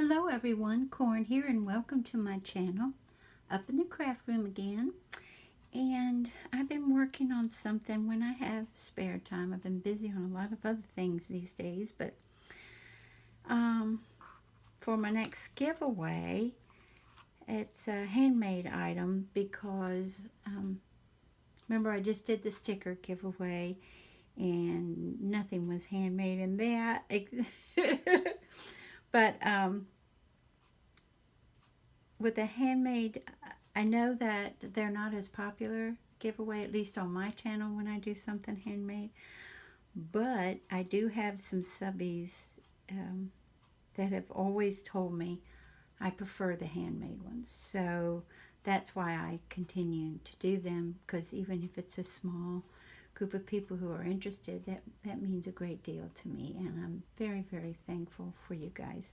Hello everyone, Corn here and welcome to my channel, Up in the Craft Room again. And I've been working on something when I have spare time. I've been busy on a lot of other things these days, but for my next giveaway, it's a handmade item because remember I just did the sticker giveaway and nothing was handmade in that. But with the handmade, I know that they're not as popular giveaway, at least on my channel when I do something handmade. But I do have some subbies that have always told me I prefer the handmade ones. So that's why I continue to do them, because even if it's a small group of people who are interested, that means a great deal to me. And I'm very, very thankful for you guys.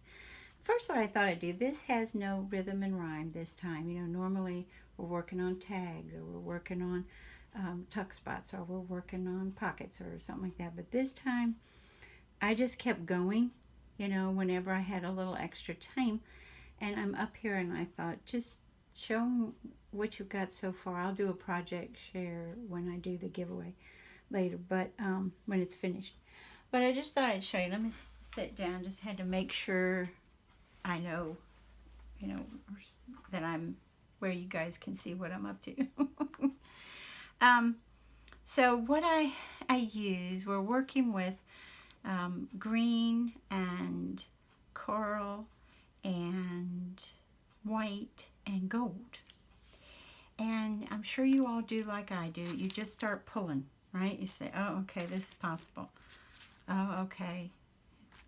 First, what I thought I'd do, this has no rhythm and rhyme this time. You know, normally we're working on tags, or we're working on tuck spots, or we're working on pockets or something like that. But this time, I just kept going, you know, whenever I had a little extra time. And I'm up here and I thought, just show them what you've got so far. I'll do a project share when I do the giveaway later, but when it's finished. But I just thought I'd show you. Let me sit down. Just had to make sure I know, you know, that I'm where you guys can see what I'm up to. So what I use, we're working with green and coral and white and gold. And I'm sure you all do like I do. You just start pulling, right? You say, oh, okay, this is possible. Oh, okay,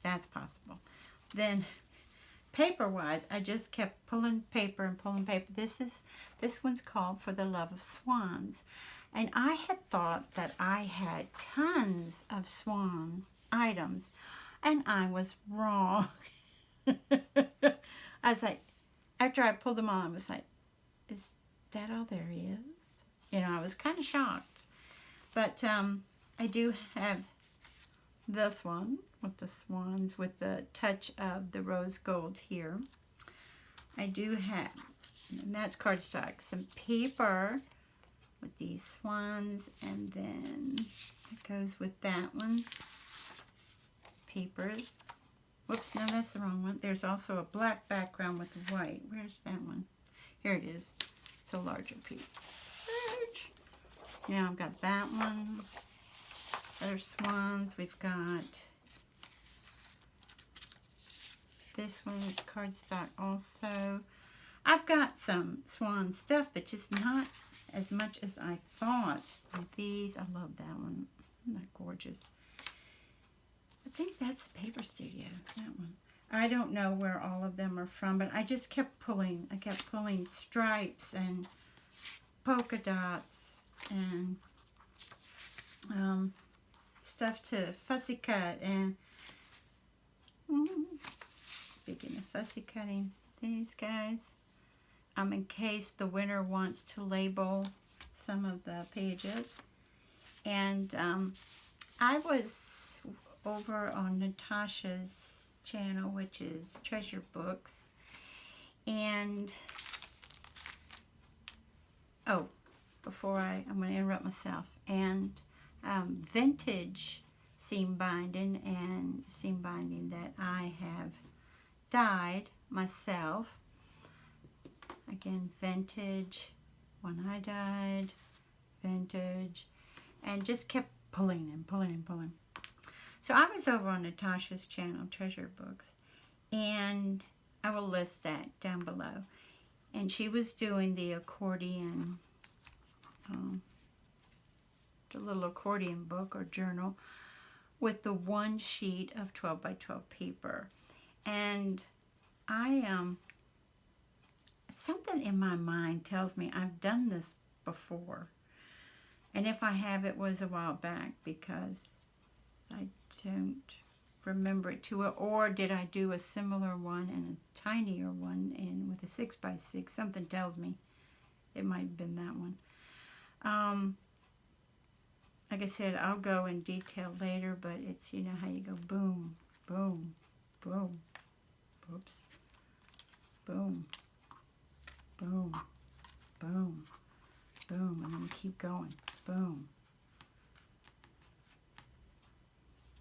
that's possible. Then paper-wise, I just kept pulling paper and pulling paper. This one's called For the Love of Swans. And I had thought that I had tons of swan items, and I was wrong. I was like, after I pulled them all, I was like, is that all there is? You know, I was kind of shocked. But I do have this one with the swans with the touch of the rose gold here. I do have, and that's cardstock, some paper with these swans, and then it goes with that one. Paper. Whoops, no, that's the wrong one. There's also a black background with white. Where's that one? Here it is. It's a larger piece. Large. Now I've got that one. Other swans. We've got this one is cardstock also. I've got some swan stuff, but just not as much as I thought. With these, I love that one. Isn't that gorgeous? I think that's Paper Studio, that one. I don't know where all of them are from, but I just kept pulling. I kept pulling stripes and polka dots and stuff to fussy cut. And speaking of fussy cutting, these guys, in case the winner wants to label some of the pages. And I was over on Natasha's channel, which is Treasure Books, and before I'm going to interrupt myself, and vintage seam binding that I have dyed myself. Again, vintage, one I dyed, vintage, and just kept pulling and pulling and pulling. So I was over on Natasha's channel, Treasure Books, and I will list that down below. And she was doing the accordion, the little accordion book or journal with the one sheet of 12 by 12 paper. And something in my mind tells me I've done this before. And if I have, it was a while back, because I don't remember it too well. Or did I do a similar one and a tinier one with a 6 by 6? Something tells me it might have been that one. Like I said, I'll go in detail later, but it's, you know how you go boom, boom, boom. Oops. boom, boom, boom, and then we keep going, boom,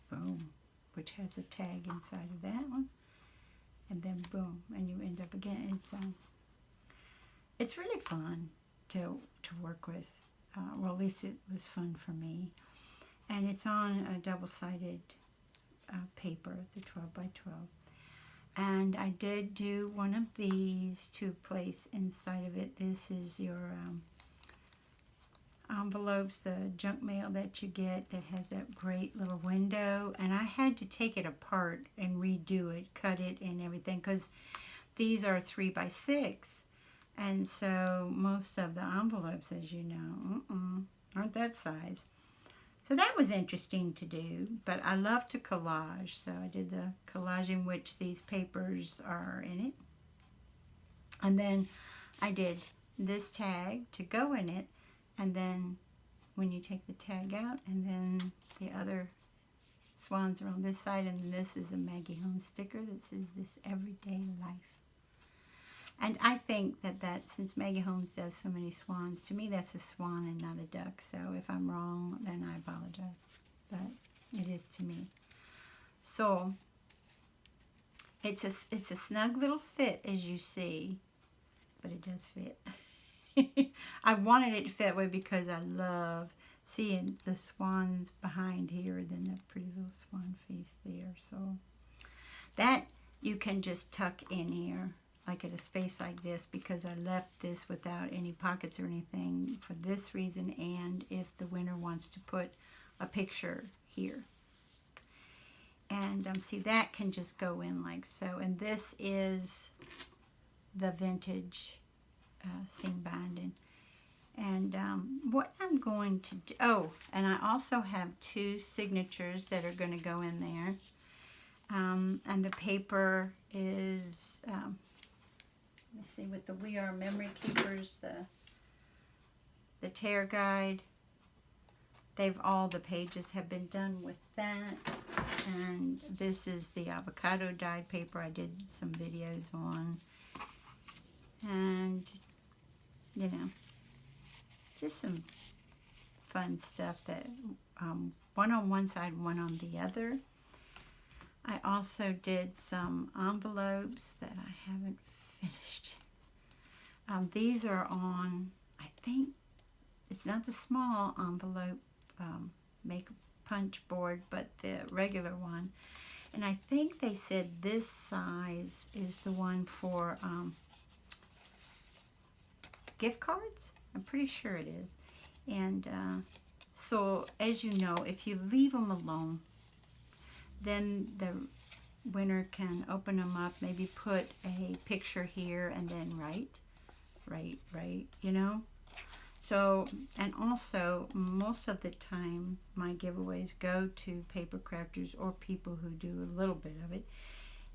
boom, which has a tag inside of that one, and then boom, and you end up again. It's really fun to work with. Well, at least it was fun for me. And it's on a double-sided paper, the 12 by 12. And I did do one of these to place inside of it. This is your envelopes, the junk mail that you get that has that great little window. And I had to take it apart and redo it, cut it and everything, because these are 3 by 6. And so most of the envelopes, as you know, aren't that size. So that was interesting to do, but I love to collage. So I did the collage in which these papers are in it. And then I did this tag to go in it. And then when you take the tag out, and then the other swans are on this side, and this is a Maggie Holmes sticker that says This Everyday Life. And I think that since Maggie Holmes does so many swans, to me that's a swan and not a duck. So if I'm wrong, then I apologize. But it is to me. So it's a snug little fit, as you see, but it does fit. I wanted it to fit that way because I love seeing the swans behind here, then the pretty little swan face there. So that you can just tuck in here, like at a space like this, because I left this without any pockets or anything for this reason, and if the winner wants to put a picture here. And see, that can just go in like so. And this is the vintage seam binding. And what I'm going to do, oh, and I also have 2 signatures that are going to go in there. And the paper is, let's see, with the We Are Memory Keepers, the tear guide. All the pages have been done with that. And this is the avocado dyed paper I did some videos on. And, you know, just some fun stuff that one on one side, one on the other. I also did some envelopes that I haven't finished. These are on, I think, it's not the small envelope make punch board, but the regular one. And I think they said this size is the one for gift cards. I'm pretty sure it is. And so, as you know, if you leave them alone, then the winner can open them up, maybe put a picture here and then write, you know. So, and also, most of the time, my giveaways go to paper crafters or people who do a little bit of it.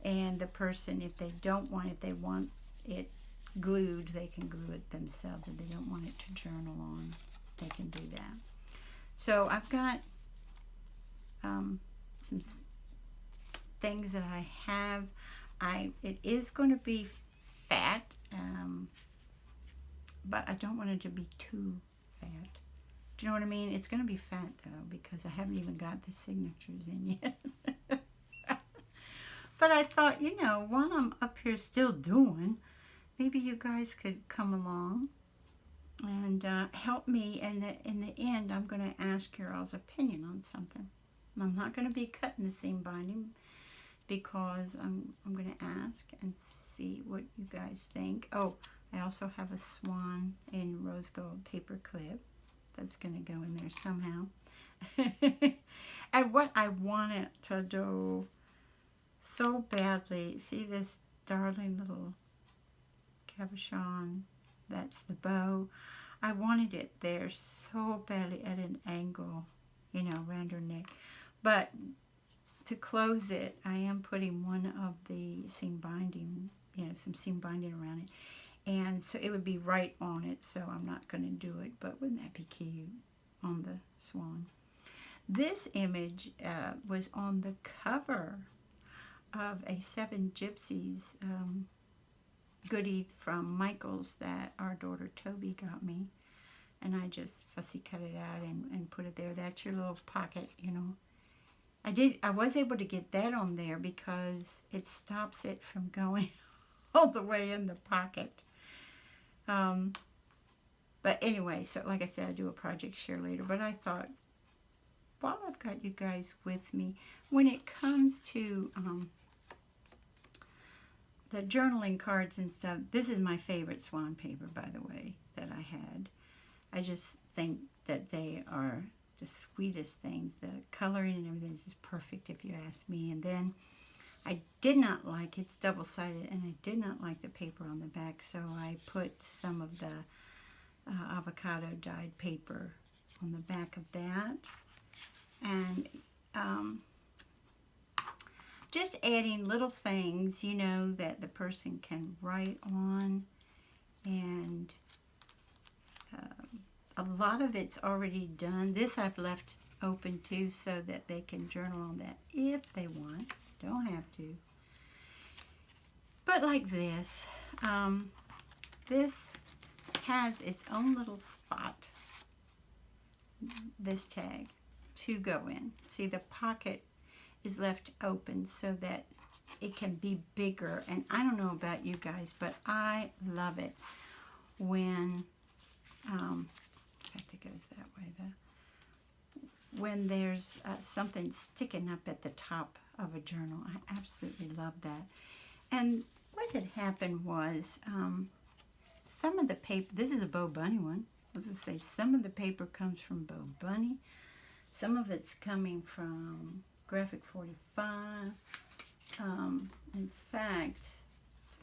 And the person, if they don't want it, they want it glued, they can glue it themselves. If they don't want it to journal on, they can do that. So I've got some things that I have. It is going to be fat, but I don't want it to be too fat. Do you know what I mean? It's going to be fat though, because I haven't even got the signatures in yet. But I thought, you know, while I'm up here still doing, maybe you guys could come along and help me. And in the end, I'm going to ask your all's opinion on something. I'm not going to be cutting the seam binding, because I'm going to ask and see what you guys think. Oh, I also have a swan in rose gold paper clip that's going to go in there somehow. And what I wanted to do so badly, see this darling little cabochon, that's the bow. I wanted it there so badly at an angle, you know, around her neck. But to close it, I am putting one of the seam binding, you know, some seam binding around it. And so it would be right on it, so I'm not going to do it. But wouldn't that be cute on the swan? This image was on the cover of a Seven Gypsies goodie from Michael's that our daughter Toby got me. And I just fussy cut it out and put it there. That's your little pocket, you know. I was able to get that on there because it stops it from going all the way in the pocket. But anyway, so like I said, I do a project share later. But I thought, while I've got you guys with me, when it comes to the journaling cards and stuff, this is my favorite swan paper, by the way, that I had. I just think that they are the sweetest things. The coloring and everything is just perfect, if you ask me. And then I did not like, it's double-sided, and I did not like the paper on the back, so I put some of the avocado dyed paper on the back of that. And just adding little things, you know, that the person can write on. And a lot of it's already done. This I've left open too, so that they can journal on that if they want. Don't have to. But like this, this has its own little spot, this tag, to go in. See, the pocket is left open so that it can be bigger. And I don't know about you guys, but I love it when in fact, it goes that way though. When there's something sticking up at the top of a journal, I absolutely love that. And what had happened was some of the paper, this is a Bo Bunny one. Let's just say some of the paper comes from Bo Bunny. Some of it's coming from Graphic 45. In fact,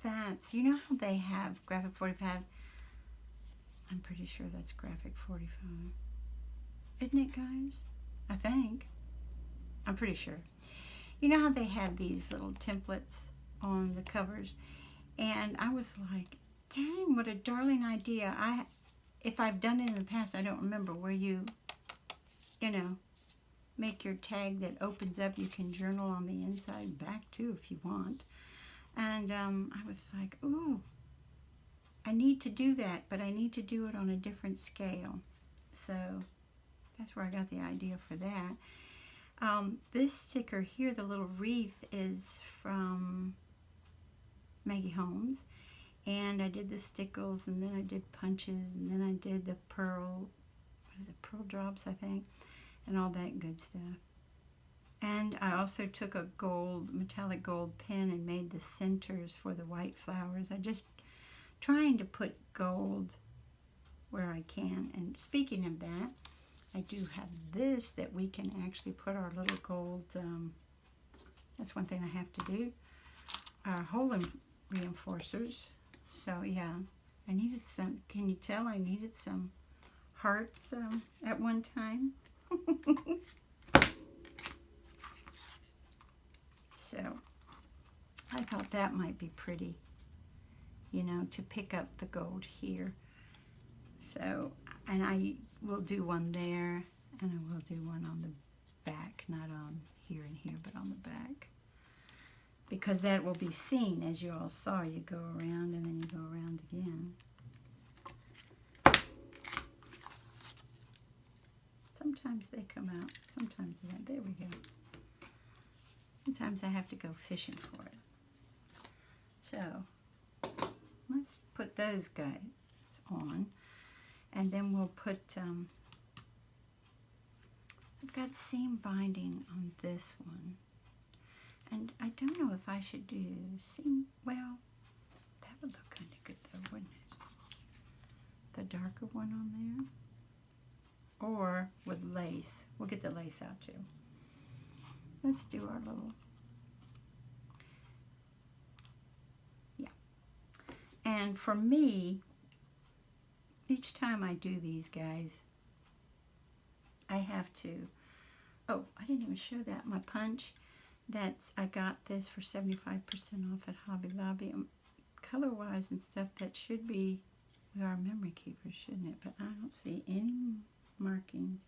that's, you know how they have Graphic 45? I'm pretty sure that's Graphic 45. Isn't it, guys? I think. I'm pretty sure. You know how they have these little templates on the covers? And I was like, dang, what a darling idea. If I've done it in the past, I don't remember, where you know, make your tag that opens up. You can journal on the inside back too if you want. And I was like, ooh, I need to do that, but I need to do it on a different scale. So that's where I got the idea for that. This sticker here, the little wreath, is from Maggie Holmes. And I did the stickles, and then I did punches, and then I did the pearl, what is it, pearl drops, I think, and all that good stuff. And I also took a gold, metallic gold pen and made the centers for the white flowers. I just trying to put gold where I can. And speaking of that, I do have this that we can actually put our little gold, that's one thing I have to do, our hole reinforcers. So yeah, I needed some, can you tell I needed some hearts at one time? So I thought that might be pretty, you know, to pick up the gold here. So, and I will do one there, and I will do one on the back, not on here and here, but on the back. Because that will be seen, as you all saw. You go around and then you go around again. Sometimes they come out, sometimes they don't. There we go. Sometimes I have to go fishing for it. So, let's put those guys on. And then we'll put, I've got seam binding on this one. And I don't know if I should do seam, well, that would look kind of good though, wouldn't it? The darker one on there. Or with lace. We'll get the lace out too. Let's do our little, yeah. And for me, each time I do these guys, I have to, oh, I didn't even show that, my punch. I got this for 75% off at Hobby Lobby. Color-wise and stuff, that should be with our memory keepers, shouldn't it? But I don't see any markings.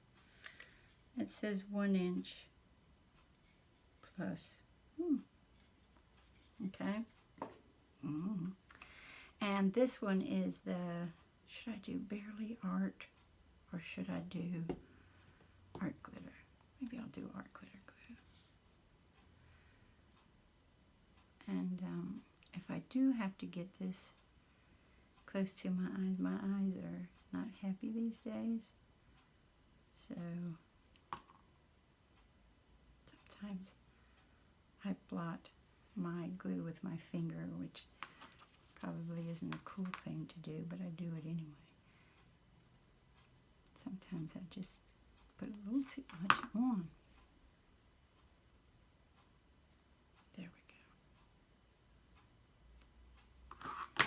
It says 1 inch plus. Okay. And this one is the, should I do Barely Art or should I do Art Glitter? Maybe I'll do Art Glitter glue. And if I do have to get this close to my eyes are not happy these days. So sometimes I blot my glue with my finger, which probably isn't a cool thing to do, but I do it anyway. Sometimes I just put a little too much on. There we go.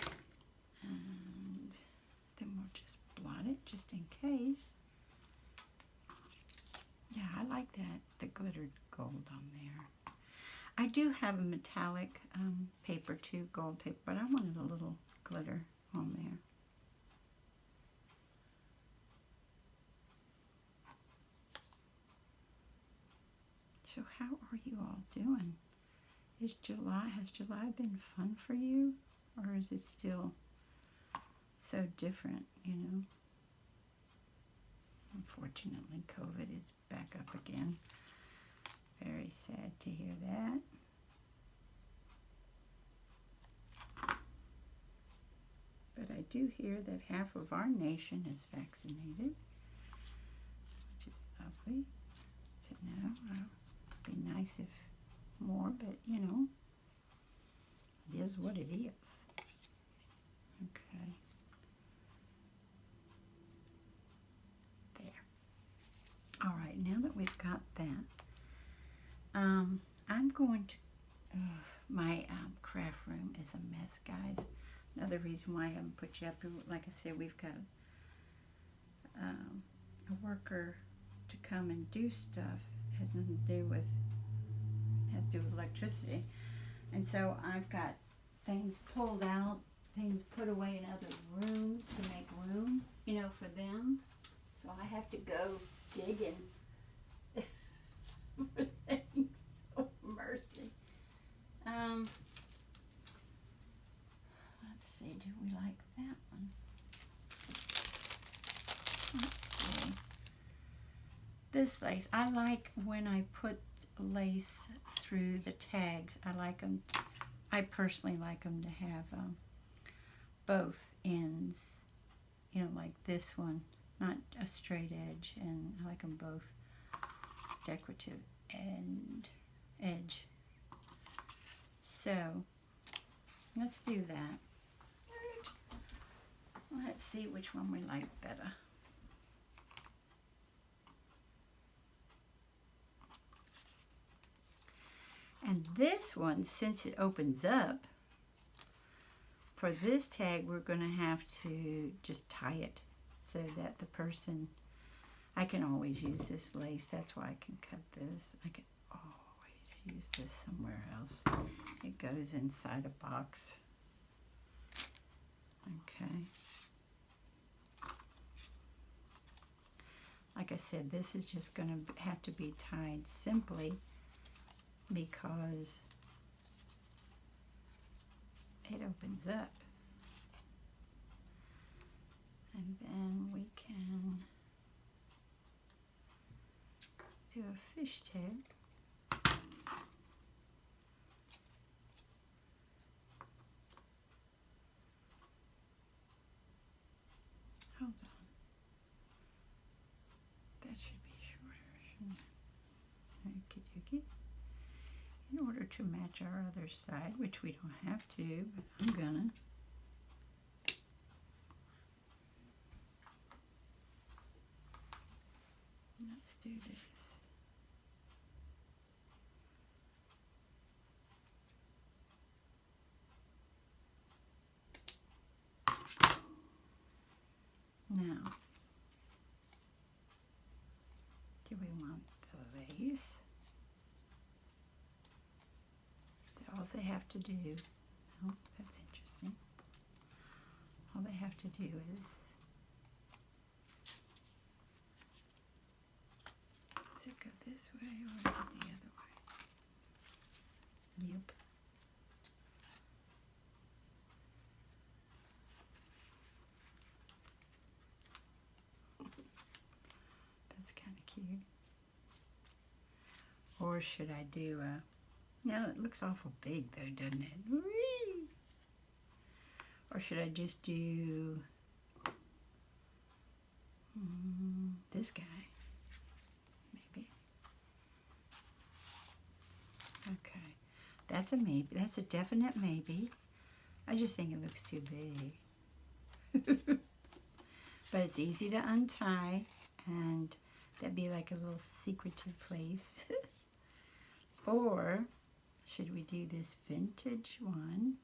And then we'll just blot it just in case. Yeah, I like that, the glittered gold on there. I do have a metallic paper too, gold paper, but I wanted a little glitter on there. So how are you all doing? Has July been fun for you? Or is it still so different, you know? Unfortunately, COVID is back up again. Very sad to hear that. But I do hear that half of our nation is vaccinated, which is lovely to know. It'd be nice if more, but you know, it is what it is. Okay. There. All right, now that we've got that, I'm going to, my craft room is a mess, guys. Another reason why I haven't put you up, like I said, we've got a worker to come and do stuff. It has nothing to do with, has to do with electricity. And so I've got things pulled out, things put away in other rooms to make room, you know, for them. So I have to go digging for things. Oh, mercy. Let's see, do we like that one? Let's see. This lace, I like when I put lace through the tags. I like them, I personally like them to have both ends, you know, like this one, not a straight edge, and I like them both decorative and edge. So let's do that. Let's see which one we like better. And this one, since it opens up, for this tag we're going to have to just tie it so that the person, I can always use this lace, that's why I can cut this. I can always use this somewhere else. It goes inside a box. Okay. Like I said, this is just going to have to be tied simply because it opens up. And then we can do a fishtail. Hold on. That should be shorter, shouldn't it? Okie dokie. In order to match our other side, which we don't have to, but I'm gonna. Let's do this. Now, do we want the lace? All they have to do, oh, that's interesting. All they have to do is it go this way or is it the other way? Yep. cute. Or should I do a... No, it looks awful big though, doesn't it? Whee! Or should I just do this guy? Maybe. Okay. That's a maybe. That's a definite maybe. I just think it looks too big. But it's easy to untie, and that'd be like a little secretive place. Or should we do this vintage one?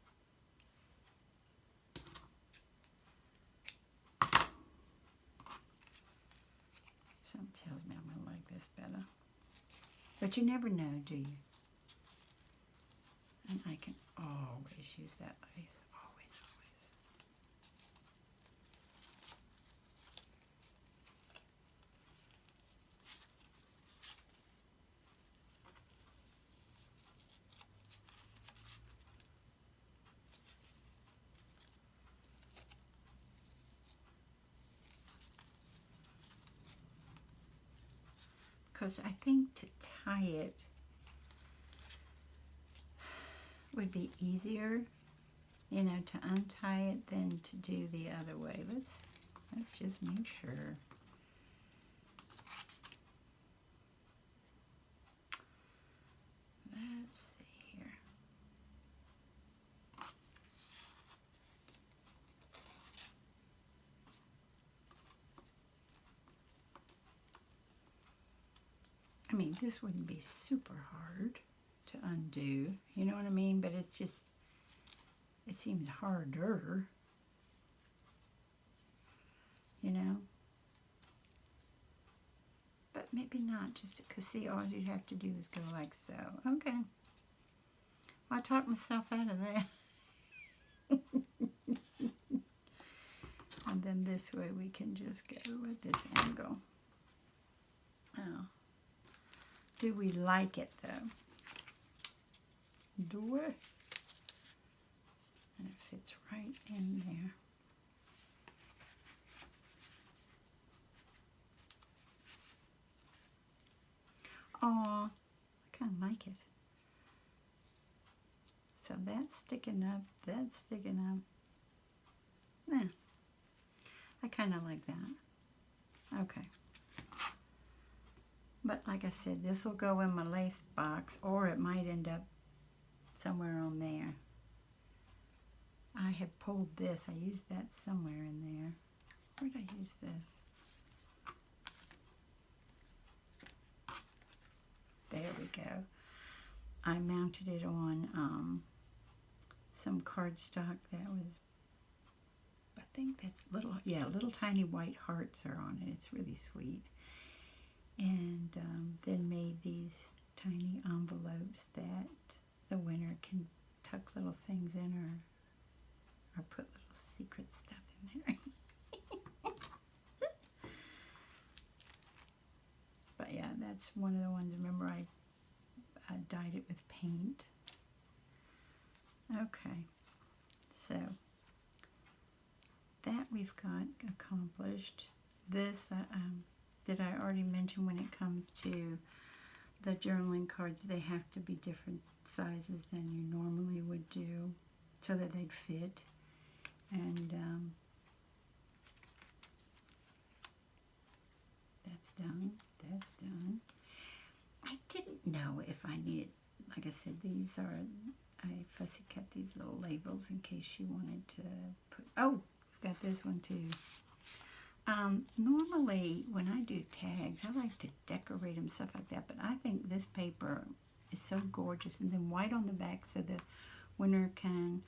Something tells me I'm going to like this better. But you never know, do you? And I can always use that lace. Always, always. Because I think to tie it would be easier, you know, to untie it than to do the other way. Let's just make sure. Let's see here. I mean, this wouldn't be super hard to undo, you know what I mean? But it's just, it seems harder, you know? But maybe not, just because, see, all you have to do is go like so. Okay. I talked myself out of that. And then this way we can just go at this angle. Oh. Do we like it, though? Do it. And it fits right in there. Aw, I kind of like it. So that's sticking up, that's sticking up. Yeah, I kind of like that. Okay. But like I said, this will go in my lace box, or it might end up somewhere on there. I have pulled this. I used that somewhere in there. Where did I use this? There we go. I mounted it on some cardstock that was, I think that's little, yeah, little tiny white hearts are on it. It's really sweet. And then made these tiny envelopes that the winner can tuck little things in, or put little secret stuff in there. But yeah, that's one of the ones. Remember, I dyed it with paint. Okay, so that we've got accomplished. This, did I already mention when it comes to the journaling cards, they have to be different sizes than you normally would do so that they'd fit. And that's done. That's done. I didn't know if I needed, like I said, these are, I fussy cut these little labels in case you wanted to put, oh, got this one too. Normally when I do tags, I like to decorate them, stuff like that, but I think this paper is so gorgeous. And then white on the back so the winner can,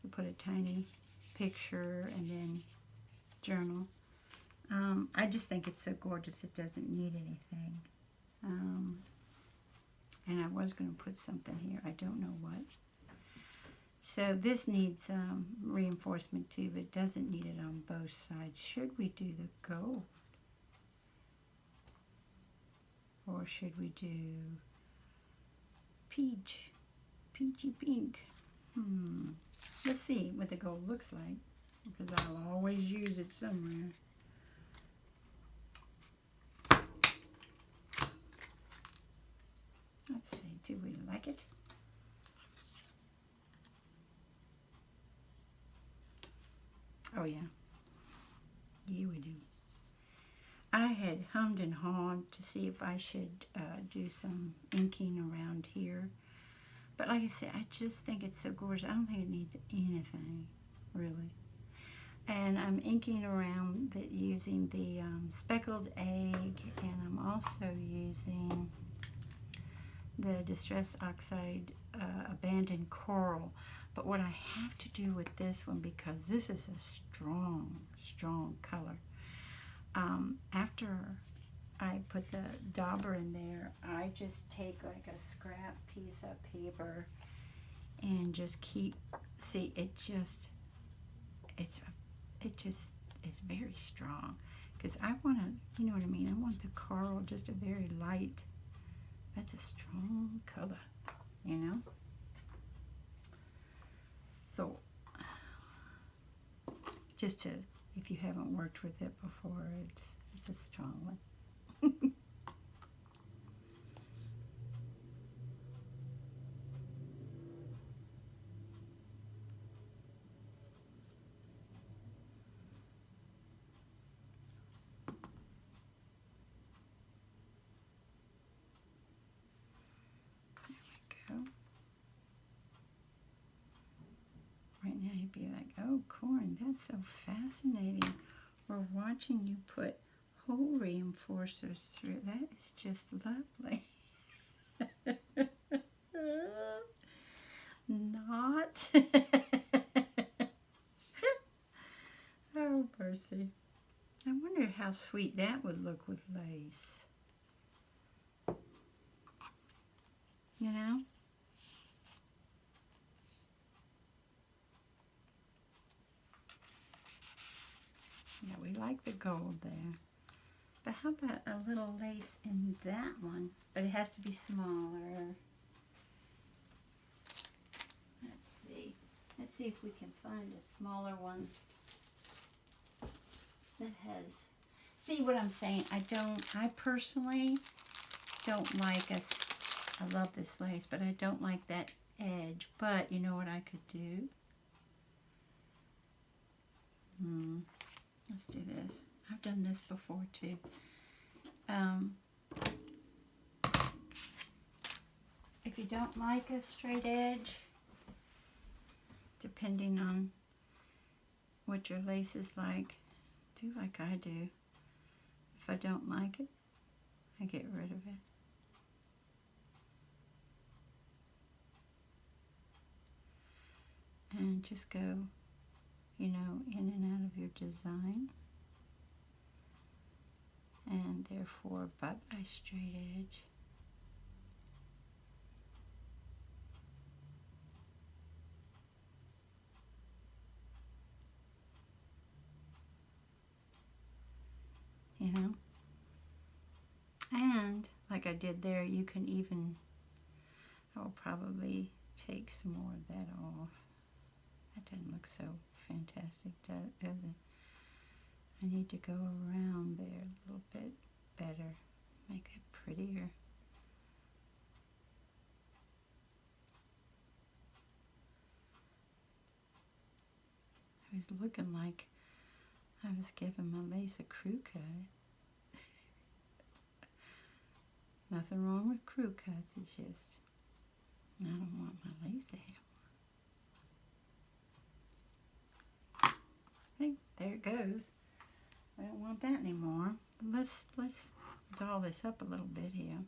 you put a tiny picture and then journal. I just think it's so gorgeous, it doesn't need anything. And I was going to put something here, I don't know what. So this needs reinforcement too, but it doesn't need it on both sides. Should we do the gold? Or should we do peach? Peachy pink. Let's see what the gold looks like, because I'll always use it somewhere. Do we like it? Oh yeah. Yeah, we do. I had hummed and hawed to see if I should do some inking around here. But like I said, I just think it's so gorgeous. I don't think it needs anything, really. And I'm inking around it using the speckled egg, and I'm also using the Distress Oxide Abandoned Coral. But what I have to do with this one, because this is a strong, strong color, after I put the dauber in there, I just take like a scrap piece of paper and just keep, see, it's very strong. Because I want to, you know what I mean, I want the coral just a very light, that's a strong color, you know. So, just to, if you haven't worked with it before, it's a strong one. Go. Right now you'd be like, oh, Corn, that's so fascinating. We're watching you put hole reinforcers through. That is just lovely. Not. Oh, mercy. I wonder how sweet that would look with lace. You know? Yeah, we like the gold there. But how about a little lace in that one? But it has to be smaller. Let's see. Let's see if we can find a smaller one that has... See what I'm saying? I personally don't like I love this lace, but I don't like that edge. But you know what I could do? Let's do this. I've done this before too. If you don't like a straight edge, depending on what your lace is like, do like I do. If I don't like it, I get rid of it. And just go, you know, in and out of your design. And therefore, but by straight edge. You know? And, like I did there, you can even, I will probably take some more of that off. That doesn't look so fantastic, does it? I need to go around there a little bit better, make it prettier. I was looking like I was giving my lace a crew cut. Nothing wrong with crew cuts, it's just I don't want my lace to have one. Hey, there it goes. I don't want that anymore. Let's doll this up a little bit here.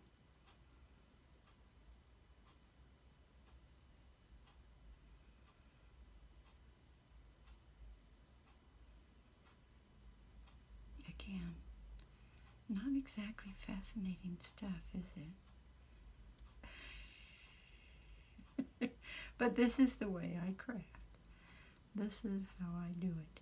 Again, not exactly fascinating stuff, is it? But this is the way I craft. This is how I do it.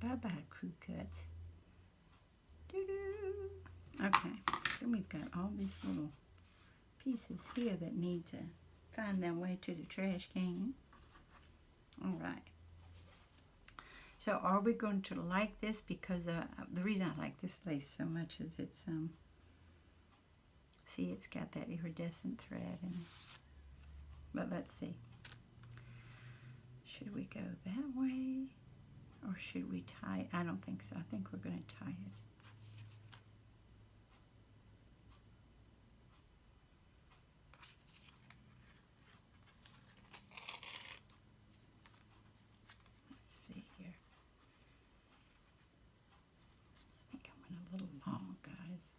Bye-bye, crew cuts. Doo-doo. Okay, then we've got all these little pieces here that need to find their way to the trash can. All right. So are we going to like this? Because the reason I like this lace so much is it's, see, it's got that iridescent thread in it. But let's see. Should we go that way? Or should we tie it? I don't think so. I think we're going to tie it. Let's see here. I think I went a little long, guys.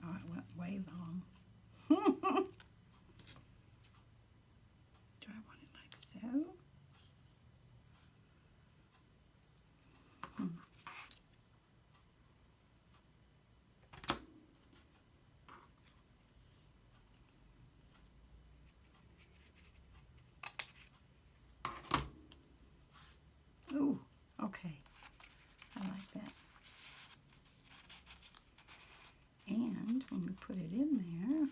Oh, I went way long. Do I want it like so? Ooh, okay. I like that. And when we put it in there,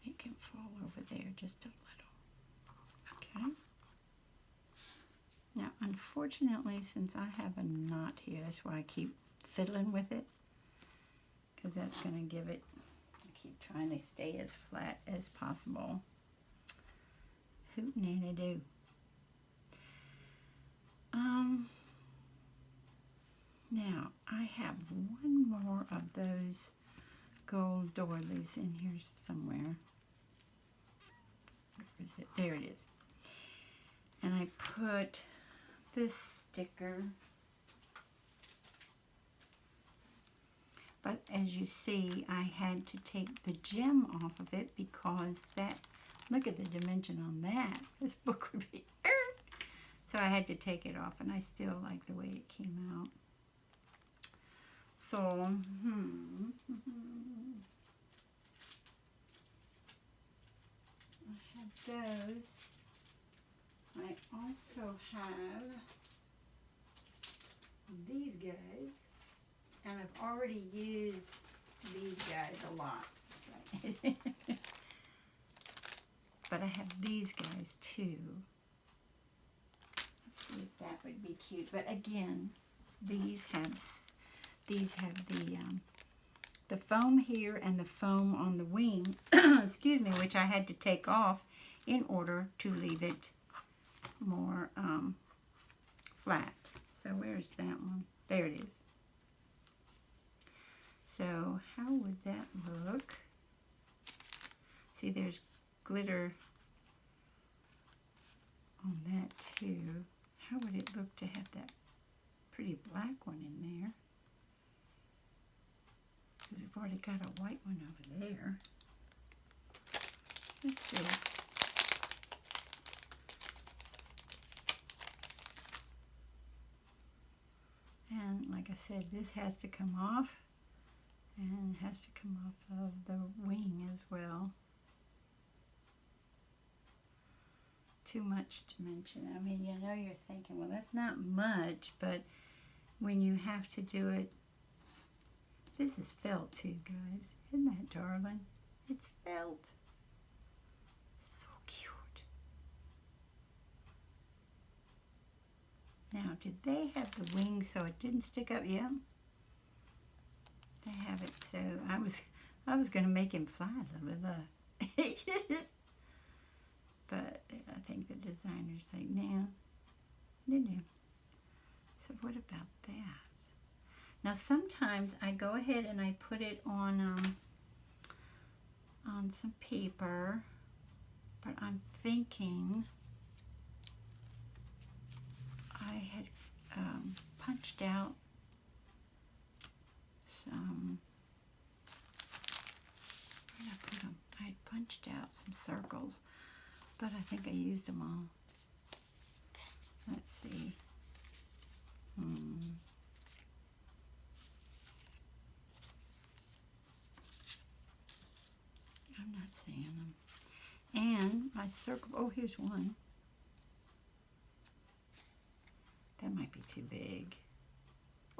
it can fall over there just a little. Okay. Now, unfortunately, since I have a knot here, that's why I keep fiddling with it, because that's going to give it, I keep trying to stay as flat as possible. Hoot-nanny-doo. Now, I have one more of those gold doilies in here somewhere. Where is it? There it is. And I put this sticker. But as you see, I had to take the gem off of it because that, look at the dimension on that. This book would be, so I had to take it off, and I still like the way it came out. So, I have those. I also have these guys, and I've already used these guys a lot. But I have these guys too. Let's see if that would be cute. But again, these have the foam here and the foam on the wing, excuse me, which I had to take off in order to leave it more flat. So where's that one? There it is. So how would that look? See, there's glitter on that too. How would it look to have that pretty black one in there? Because we've already got a white one over there. Let's see. And like I said, this has to come off, and it has to come off of the wing as well. Too much to mention. I mean, you know, you're thinking, well, that's not much, but when you have to do it, this is felt too, guys. Isn't that darling? It's felt. So cute. Now, did they have the wings so it didn't stick up? Yeah. They have it so I was going to make him fly a little. But I think the designer's like, no. So what about that? Now sometimes I go ahead and I put it on some paper, but I'm thinking I had punched out some sketched out some circles, but I think I used them all. Let's see. I'm not seeing them. And my circle, oh, here's one. That might be too big.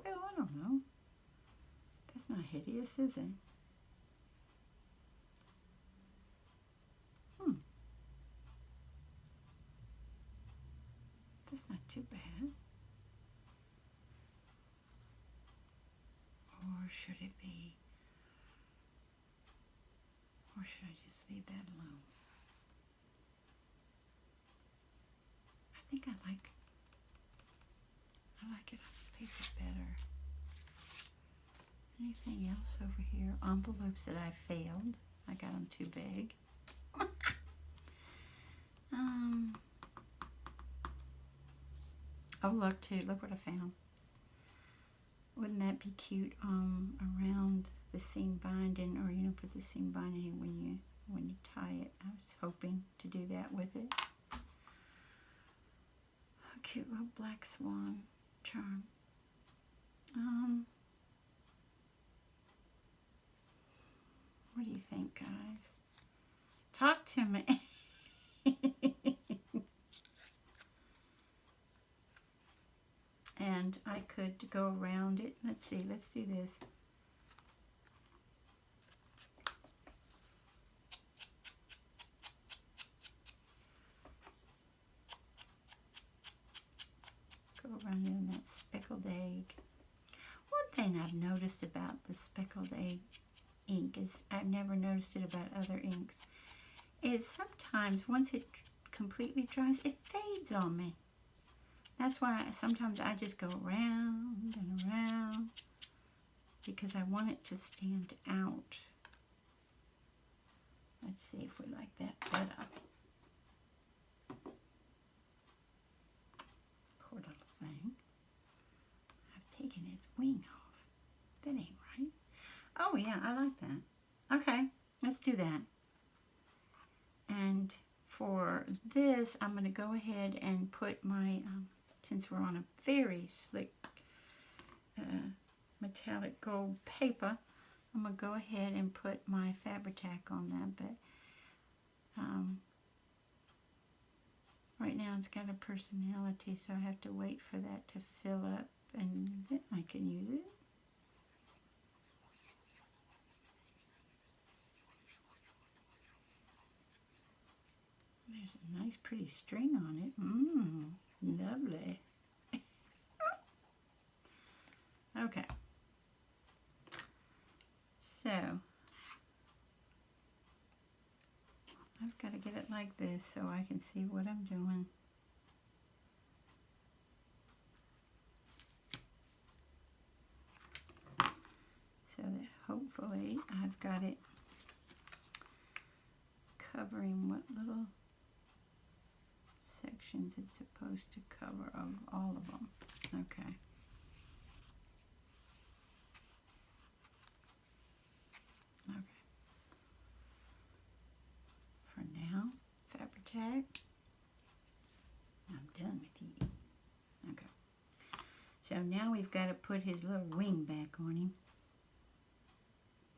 Well, I don't know. That's not hideous, is it? That's not too bad. Or should it be? Or should I just leave that alone? I think I like it on paper better. Anything else over here? Envelopes that I failed. I got them too big. Oh, look what I found. Wouldn't that be cute around the seam binding, or put the seam binding when you tie it. I was hoping to do that with it. A cute little black swan charm. What do you think, guys? Talk to me. And I could go around it. Let's see, let's do this. Go around it in that speckled egg. One thing I've noticed about the speckled egg ink is, I've never noticed it about other inks, is sometimes once it completely dries, it fades on me. That's why sometimes I just go around and around, because I want it to stand out. Let's see if we like that better. Poor little thing. I've taken his wing off. That ain't right. Oh yeah, I like that. Okay, let's do that. And for this, I'm going to go ahead and put my, since we're on a very slick metallic gold paper, I'm going to go ahead and put my Fabri-Tac on that. But right now it's got a personality, so I have to wait for that to fill up, and then I can use it. There's a nice pretty string on it. Lovely. Okay. So, I've got to get it like this so I can see what I'm doing. So that hopefully I've got it covering what little sections it's supposed to cover of all of them. Okay. Okay. For now, Fabri-Tac. I'm done with you. Okay. So now we've got to put his little wing back on him.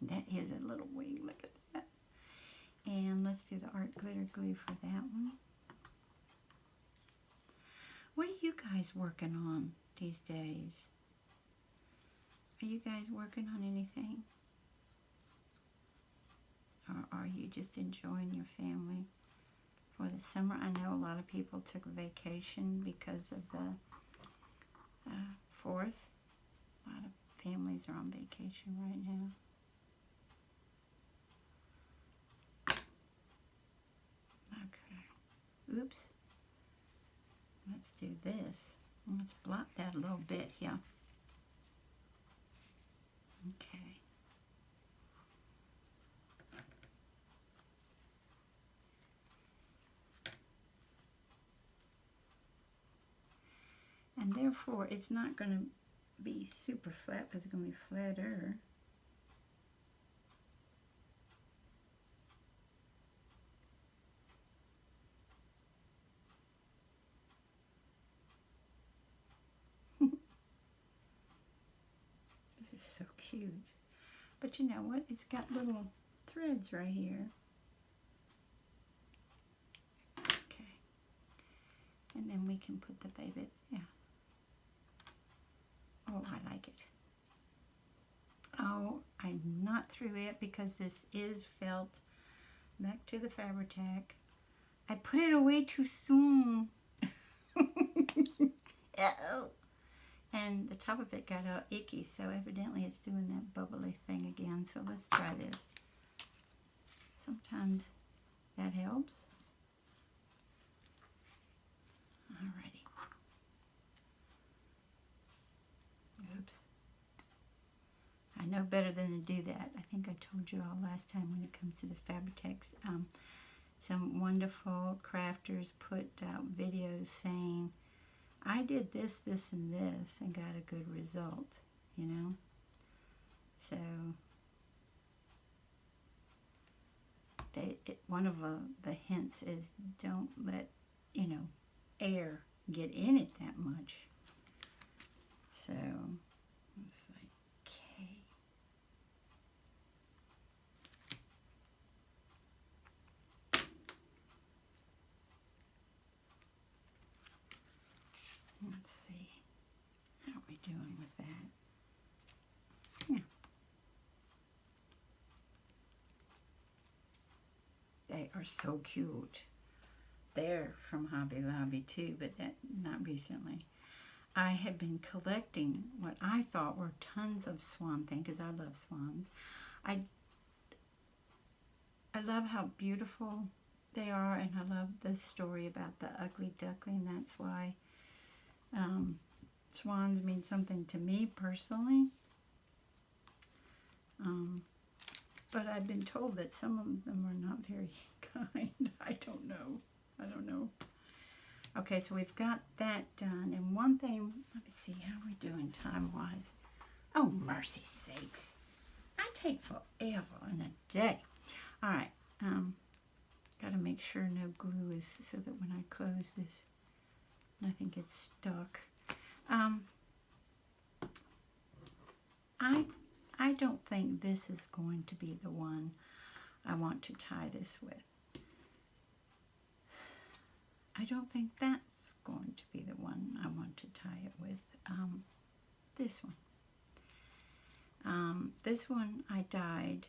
That is a little wing. Look at that. And let's do the art glitter glue for that one. What are you guys working on these days? Are you guys working on anything? Or are you just enjoying your family for the summer? I know a lot of people took a vacation because of the 4th. A lot of families are on vacation right now. Okay. Oops. Let's do this. Let's blot that a little bit here. Okay. And therefore, it's not going to be super flat, because it's going to be flatter. is so cute. But you know what? It's got little threads right here. Okay. And then we can put the baby there. Oh, I like it. Oh, I'm not through it because this is felt. Back to the Fabri-Tac. I put it away too soon. Uh-oh. And the top of it got all icky, so evidently it's doing that bubbly thing again. So let's try this. Sometimes that helps. Alrighty. Oops. I know better than to do that. I think I told you all last time when it comes to the Fabri-Tacs. Some wonderful crafters put out videos saying, I did this, this, and this and got a good result, you know? So, one of the hints is don't let, you know, air get in it that much. So, it's like, okay. Let's see. How are we doing with that? Yeah. They are so cute. They're from Hobby Lobby too, but not recently. I had been collecting what I thought were tons of swan things because I love swans. I love how beautiful they are, and I love the story about the ugly duckling. That's why swans mean something to me personally. But I've been told that some of them are not very kind. I don't know. Okay, so we've got that done. And one thing, let me see, how are we doing time-wise? Oh, mercy sakes. I take forever in a day. All right. Got to make sure no glue is, so that when I close this, nothing gets stuck. I don't think this is going to be the one I want to tie this with. I don't think that's going to be the one I want to tie it with. This one. This one I dyed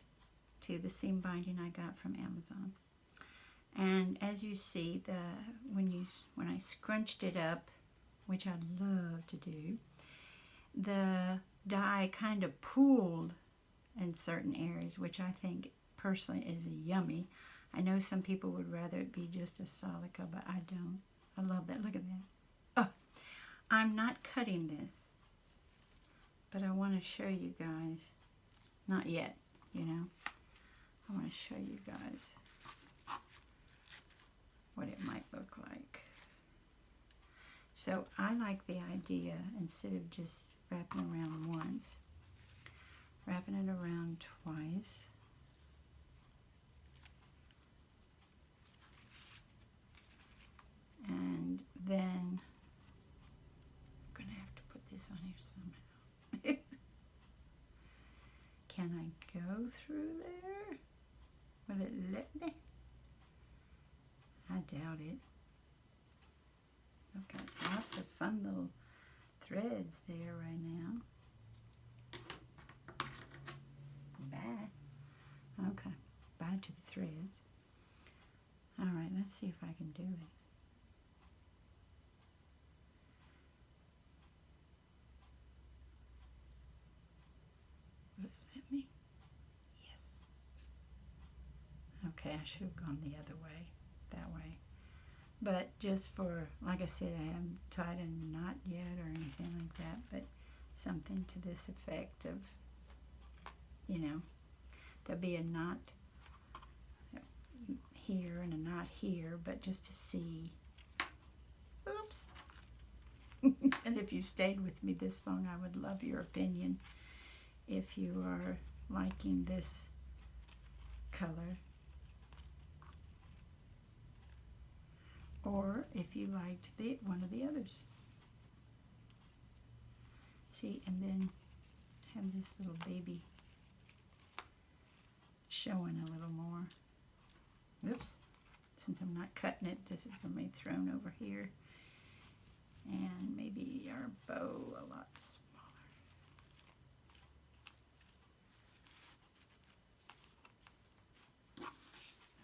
to the seam binding I got from Amazon. And as you see, when I scrunched it up, which I love to do, the dye kind of pooled in certain areas, which I think personally is yummy. I know some people would rather it be just a solid color, but I don't. I love that. Look at that. Oh, I'm not cutting this, but I want to show you guys. Not yet, you know. I want to show you guys what it might look like. So I like the idea, instead of just wrapping around once, wrapping it around twice. And then I'm going to have to put this on here somehow. Can I go through there? Will it let me? I doubt it. I've got lots of fun little threads there right now. Bye. Okay, bye to the threads. All right, let's see if I can do it. Will it let me? Yes. Okay, I should have gone the other way, that way. But just for, like I said, I haven't tied a knot yet or anything like that, but something to this effect of, you know, there'll be a knot here and a knot here, but just to see. Oops. And if you stayed with me this long, I would love your opinion if you are liking this color, or if you liked one of the others. See, and then have this little baby showing a little more. Oops. Since I'm not cutting it, this is going to be thrown over here. And maybe our bow a lot smaller.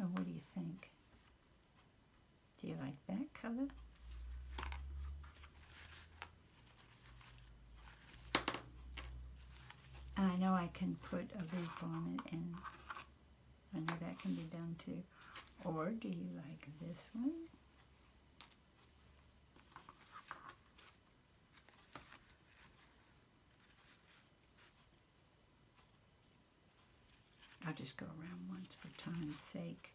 Oh, what do you think? Do you like that color? And I know I can put a loop on it, and I know that can be done too. Or do you like this one? I'll just go around once for time's sake.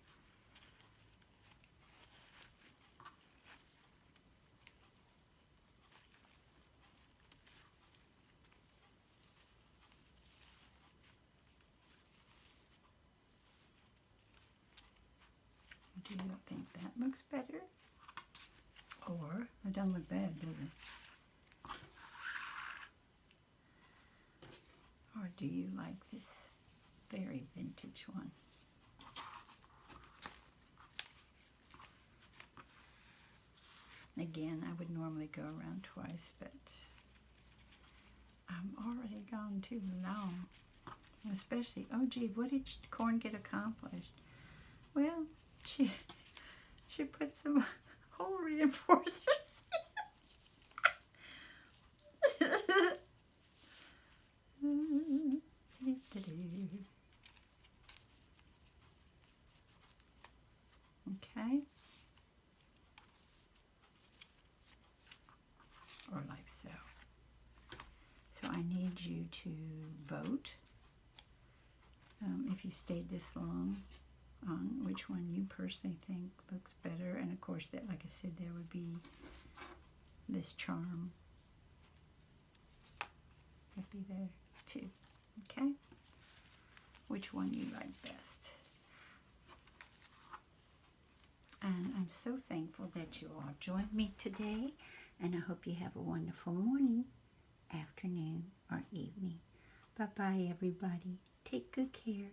Do you think that looks better? Or, it doesn't look bad, does it? Or do you like this very vintage one? Again, I would normally go around twice, but I'm already gone too long. Especially, oh gee, what did Corn get accomplished? Well, she put some hole reinforcers in. Okay. Or like so. So I need you to vote if you stayed this long on which one you personally think looks better. And of course, that, like I said, there would be this charm. That'd be there too. Okay? Which one you like best. And I'm so thankful that you all joined me today. And I hope you have a wonderful morning, afternoon, or evening. Bye-bye, everybody. Take good care.